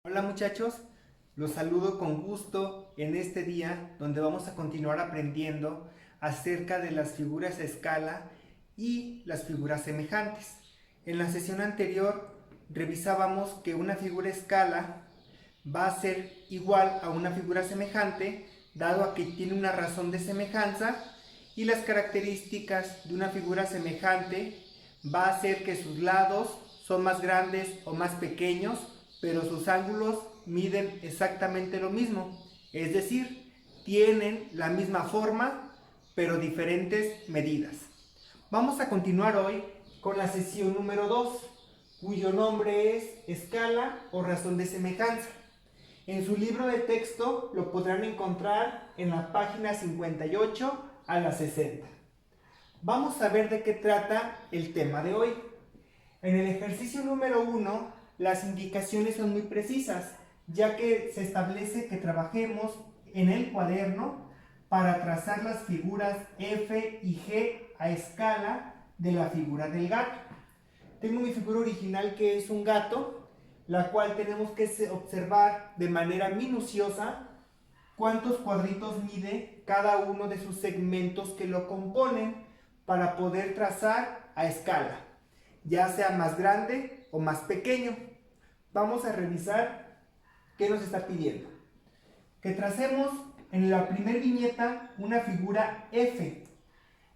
Hola muchachos, los saludo con gusto en este día donde vamos a continuar aprendiendo acerca de las figuras a escala y las figuras semejantes. En la sesión anterior revisábamos que una figura a escala va a ser igual a una figura semejante dado a que tiene una razón de semejanza, y las características de una figura semejante va a ser que sus lados son más grandes o más pequeños, pero sus ángulos miden exactamente lo mismo, es decir, tienen la misma forma, pero diferentes medidas. Vamos a continuar hoy con la sesión número 2, cuyo nombre es escala o razón de semejanza. En su libro de texto lo podrán encontrar en la página 58 a la 60. Vamos a ver de qué trata el tema de hoy. En el ejercicio número 1, las indicaciones son muy precisas, ya que se establece que trabajemos en el cuaderno para trazar las figuras F y G a escala de la figura del gato. Tengo mi figura original, que es un gato, la cual tenemos que observar de manera minuciosa cuántos cuadritos mide cada uno de sus segmentos que lo componen para poder trazar a escala, ya sea más grande o más pequeño. Vamos a revisar qué nos está pidiendo. Que tracemos en la primera viñeta una figura F.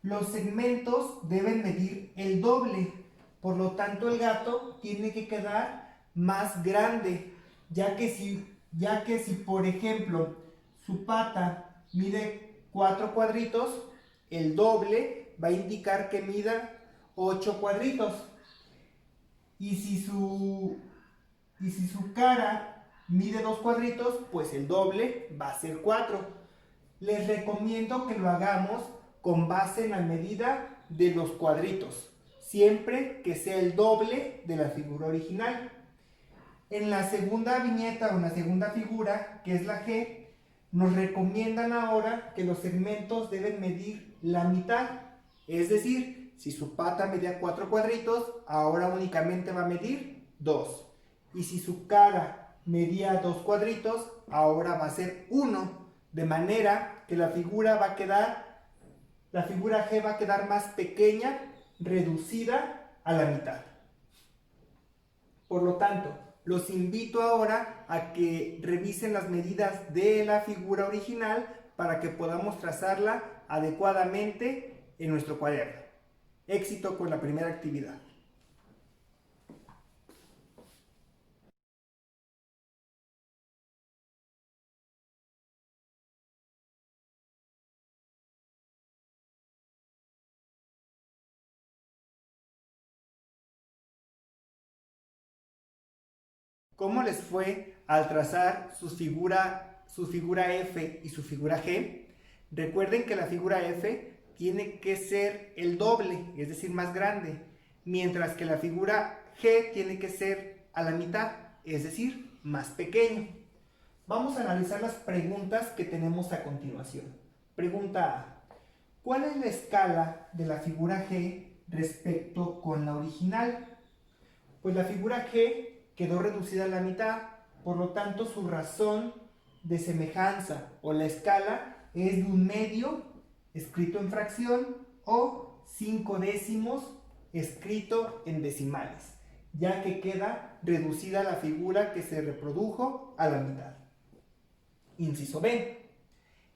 Los segmentos deben medir el doble, por lo tanto el gato tiene que quedar más grande, ya que si por ejemplo su pata mide 4 cuadritos, el doble va a indicar que mida 8 cuadritos. Y si su cara mide 2 cuadritos, pues el doble va a ser 4. Les recomiendo que lo hagamos con base en la medida de los cuadritos, siempre que sea el doble de la figura original. En la segunda viñeta o en la segunda figura, que es la G, nos recomiendan ahora que los segmentos deben medir la mitad. Es decir, si su pata medía 4 cuadritos, ahora únicamente va a medir 2. Y si su cara medía 2 cuadritos, ahora va a ser 1. De manera que la figura G va a quedar más pequeña, reducida a la mitad. Por lo tanto, los invito ahora a que revisen las medidas de la figura original para que podamos trazarla adecuadamente en nuestro cuaderno. Éxito con la primera actividad. ¿Cómo les fue al trazar su figura F y su figura G? Recuerden que la figura F tiene que ser el doble, es decir, más grande, mientras que la figura G tiene que ser a la mitad, es decir, más pequeño. Vamos a analizar las preguntas que tenemos a continuación. Pregunta A. ¿Cuál es la escala de la figura G respecto con la original? Pues la figura G quedó reducida a la mitad, por lo tanto su razón de semejanza o la escala es de 1/2 escrito en fracción o 5/10 escrito en decimales, ya que queda reducida la figura que se reprodujo a la mitad. Inciso B.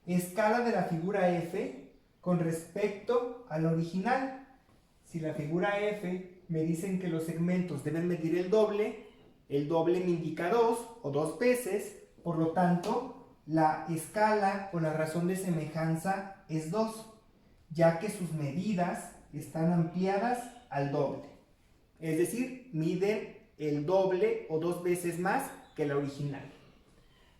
Escala de la figura F con respecto al original. Si la figura F me dicen que los segmentos deben medir el doble me indica 2 o 2 veces, por lo tanto la escala o la razón de semejanza es 2. ya que sus medidas están ampliadas al doble. Es decir, miden el doble o 2 veces más que la original.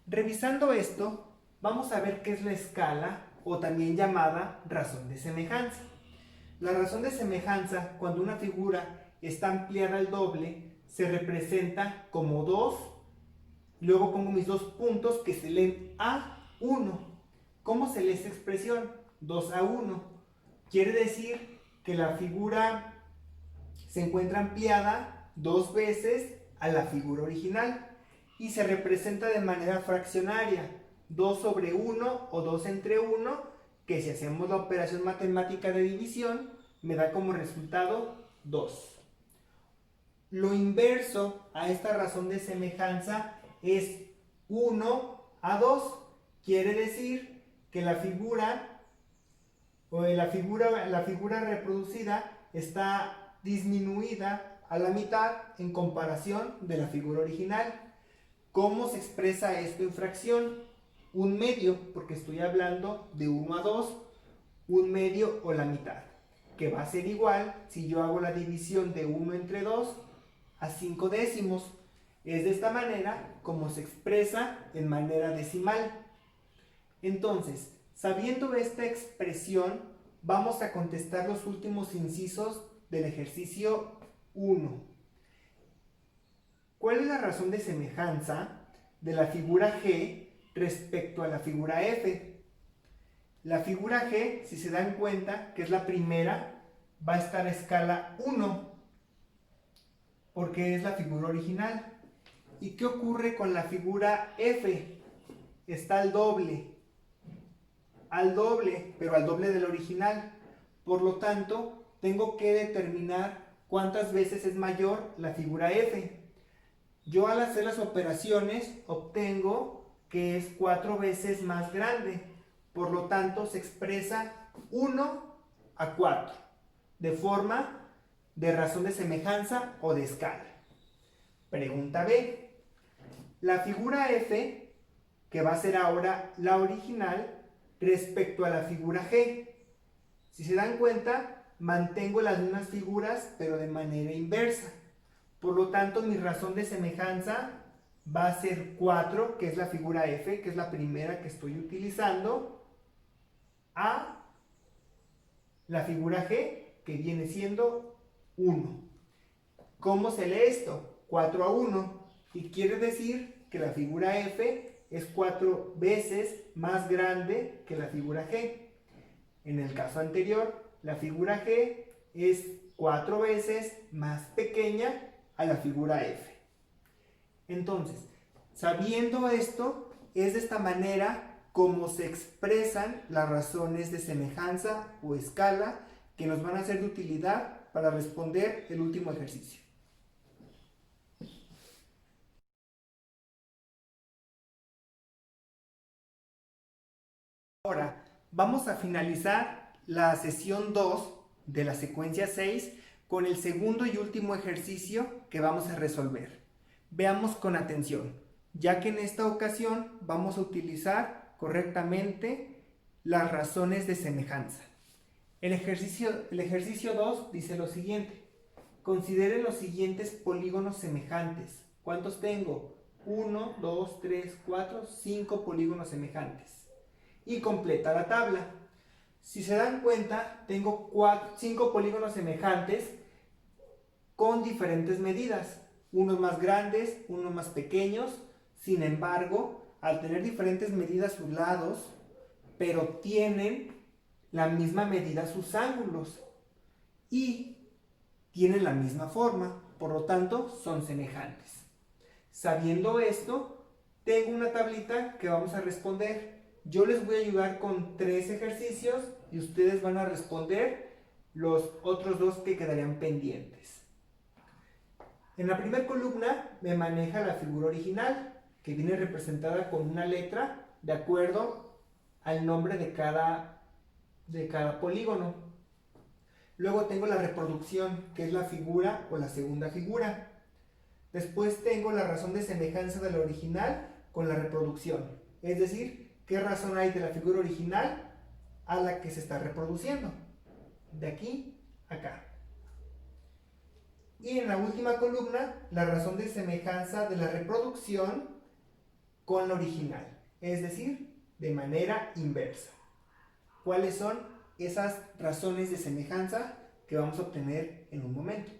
Revisando esto, vamos a ver qué es la escala o también llamada razón de semejanza. La razón de semejanza, cuando una figura está ampliada al doble, se representa como 2, luego pongo mis dos puntos que se leen A1. ¿Cómo se lee esta expresión? 2A1. Quiere decir que la figura se encuentra ampliada 2 veces a la figura original y se representa de manera fraccionaria, 2 sobre 1 o 2 entre 1, que si hacemos la operación matemática de división, me da como resultado 2. Lo inverso a esta razón de semejanza es 1 a 2. Quiere decir que la figura reproducida está disminuida a la mitad en comparación de la figura original. ¿Cómo se expresa esto en fracción? Un medio, porque estoy hablando de 1 a 2, un medio o la mitad, que va a ser igual si yo hago la división de 1 entre 2 a 5 décimos. Es de esta manera como se expresa en manera decimal. Entonces, sabiendo esta expresión, vamos a contestar los últimos incisos del ejercicio 1. ¿Cuál es la razón de semejanza de la figura G respecto a la figura F? La figura G, si se dan cuenta, que es la primera, va a estar a escala 1, porque es la figura original. ¿Y qué ocurre con la figura F? Está al doble, pero al doble del original. Por lo tanto, tengo que determinar cuántas veces es mayor la figura F. Yo al hacer las operaciones obtengo que es 4 veces más grande. Por lo tanto, se expresa 1 a 4, de forma de razón de semejanza o de escala. Pregunta B. La figura F, que va a ser ahora la original, respecto a la figura G. Si se dan cuenta, mantengo las mismas figuras, pero de manera inversa. Por lo tanto, mi razón de semejanza va a ser 4, que es la figura F, que es la primera que estoy utilizando, a la figura G, que viene siendo 1. ¿Cómo se lee esto? 4 a 1. Y quiere decir que la figura F es 4 veces más grande que la figura G. En el caso anterior, la figura G es 4 veces más pequeña a la figura F. Entonces, sabiendo esto, es de esta manera como se expresan las razones de semejanza o escala que nos van a ser de utilidad para responder el último ejercicio. Ahora, vamos a finalizar la sesión 2 de la secuencia 6 con el segundo y último ejercicio que vamos a resolver. Veamos con atención, ya que en esta ocasión vamos a utilizar correctamente las razones de semejanza. El ejercicio 2 dice lo siguiente. Considere los siguientes polígonos semejantes. ¿Cuántos tengo? 1, 2, 3, 4, 5 polígonos semejantes. Y completa la tabla. Si se dan cuenta, tengo 5 polígonos semejantes con diferentes medidas. Unos más grandes, unos más pequeños. Sin embargo, al tener diferentes medidas sus lados, pero tienen la misma medida sus ángulos y tienen la misma forma, por lo tanto son semejantes. Sabiendo esto, tengo una tablita que vamos a responder. Yo les voy a ayudar con 3 ejercicios y ustedes van a responder los otros 2 que quedarían pendientes. En la primera columna me maneja la figura original, que viene representada con una letra de acuerdo al nombre de cada polígono. Luego tengo la reproducción, que es la figura o la segunda figura. Después tengo la razón de semejanza de la original con la reproducción. Es decir, ¿qué razón hay de la figura original a la que se está reproduciendo, de aquí a acá. Y en la última columna, la razón de semejanza de la reproducción con la original, es decir, de manera inversa. ¿Cuáles son esas razones de semejanza que vamos a obtener en un momento?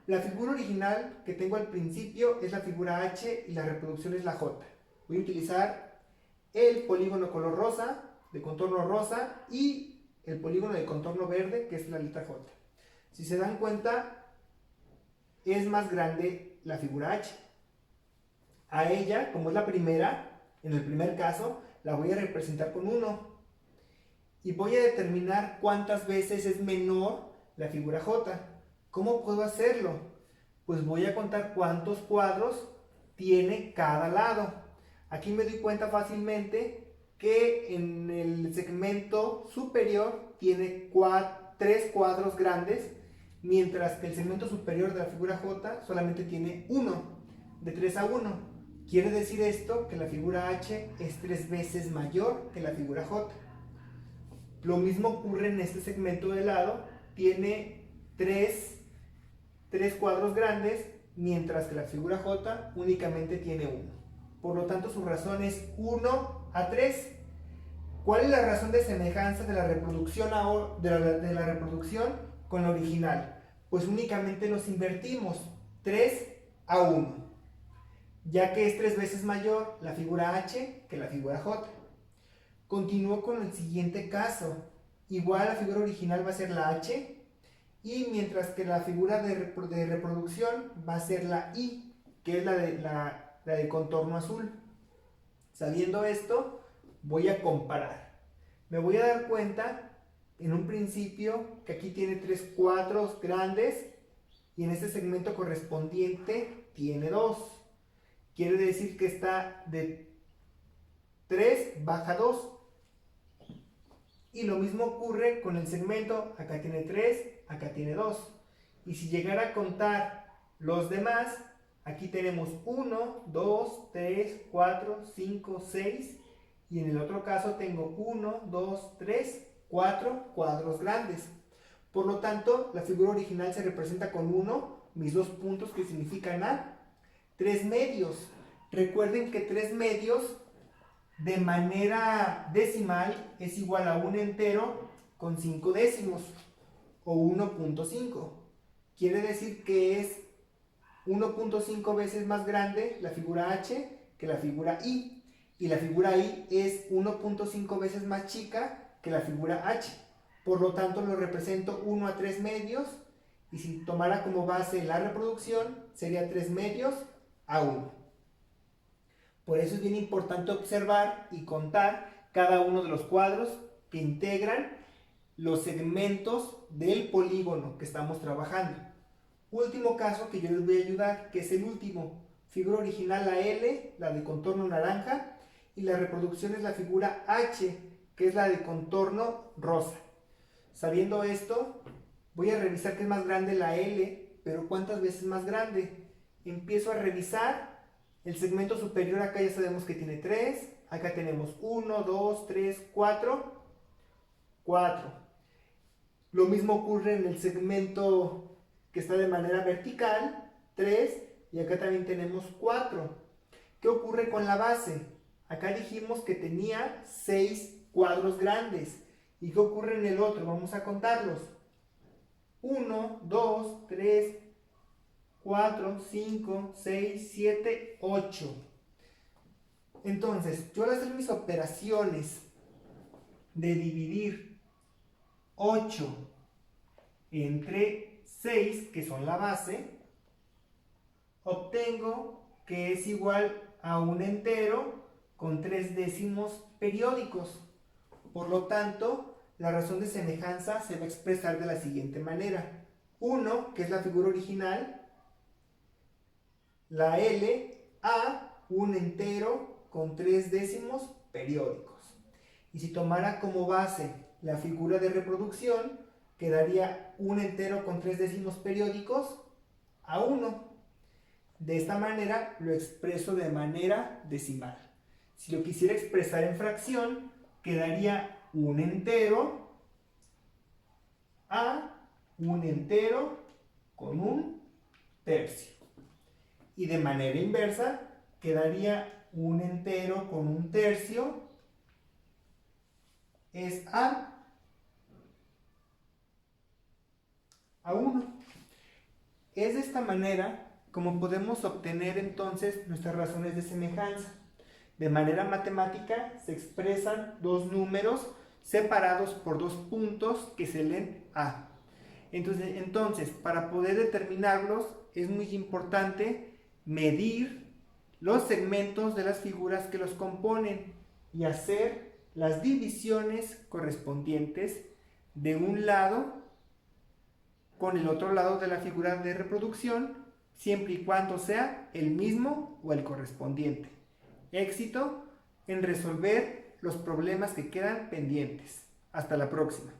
La figura original que tengo al principio es la figura H y la reproducción es la J. Voy a utilizar el polígono color rosa, de contorno rosa, y el polígono de contorno verde, que es la letra J. Si se dan cuenta, es más grande la figura H. A ella, como es la primera, en el primer caso, la voy a representar con 1. Y voy a determinar cuántas veces es menor la figura J. ¿Cómo puedo hacerlo? Pues voy a contar cuántos cuadros tiene cada lado. Aquí me doy cuenta fácilmente que en el segmento superior tiene 3 cuadros grandes, mientras que el segmento superior de la figura J solamente tiene 1, de 3 a 1. Quiere decir esto que la figura H es 3 veces mayor que la figura J. Lo mismo ocurre en este segmento de lado, tiene 3 cuadros grandes, mientras que la figura J únicamente tiene 1. Por lo tanto, su razón es 1 a 3. ¿Cuál es la razón de semejanza de la reproducción, de la reproducción con la original? Pues únicamente los invertimos, 3 a 1, ya que es 3 veces mayor la figura H que la figura J. Continúo con el siguiente caso. Igual la figura original va a ser la H, y mientras que la figura de reproducción va a ser la I, que es la de contorno azul. Sabiendo esto, voy a comparar. Me voy a dar cuenta en un principio que aquí tiene 3 cuadros grandes y en este segmento correspondiente tiene 2. Quiere decir que está de 3 baja 2. Y lo mismo ocurre con el segmento, acá tiene 3, acá tiene 2. Y si llegara a contar los demás, aquí tenemos 1, 2, 3, 4, 5, 6. Y en el otro caso tengo 1, 2, 3, 4 cuadros grandes. Por lo tanto, la figura original se representa con 1, mis 2 puntos que significan A. 3 medios. Recuerden que 3 medios de manera decimal es igual a un entero con 5 décimos o 1.5. Quiere decir que es 1.5 veces más grande la figura H que la figura I, y la figura I es 1.5 veces más chica que la figura H. Por lo tanto, lo represento 1 a 3 medios, y si tomara como base la reproducción, sería 3 medios a 1. Por eso es bien importante observar y contar cada uno de los cuadros que integran los segmentos del polígono que estamos trabajando. Último caso que yo les voy a ayudar, que es el último. Figura original la L, la de contorno naranja, y la reproducción es la figura H, que es la de contorno rosa. Sabiendo esto, voy a revisar que es más grande la L, pero ¿cuántas veces más grande? Empiezo a revisar. El segmento superior acá ya sabemos que tiene 3, acá tenemos 1, 2, 3, 4, 4. Lo mismo ocurre en el segmento que está de manera vertical, 3, y acá también tenemos 4. ¿Qué ocurre con la base? Acá dijimos que tenía 6 cuadros grandes. ¿Y qué ocurre en el otro? Vamos a contarlos. 1, 2, 3, 4, 5, 6, 7, 8. Entonces, yo al hacer mis operaciones de dividir 8 entre 6, que son la base, obtengo que es igual a un entero con 3 décimos periódicos. Por lo tanto, la razón de semejanza se va a expresar de la siguiente manera. 1, que es la figura original, la L a un entero con 3 décimos periódicos. Y si tomara como base la figura de reproducción, quedaría un entero con 3 décimos periódicos a 1. De esta manera lo expreso de manera decimal. Si lo quisiera expresar en fracción, quedaría un entero a un entero con un tercio. Y de manera inversa, quedaría un entero con un tercio es a 1. Es de esta manera como podemos obtener entonces nuestras razones de semejanza. De manera matemática se expresan dos números separados por dos puntos que se leen a. Entonces, para poder determinarlos es muy importante medir los segmentos de las figuras que los componen y hacer las divisiones correspondientes de un lado con el otro lado de la figura de reproducción, siempre y cuando sea el mismo o el correspondiente. Éxito en resolver los problemas que quedan pendientes. Hasta la próxima.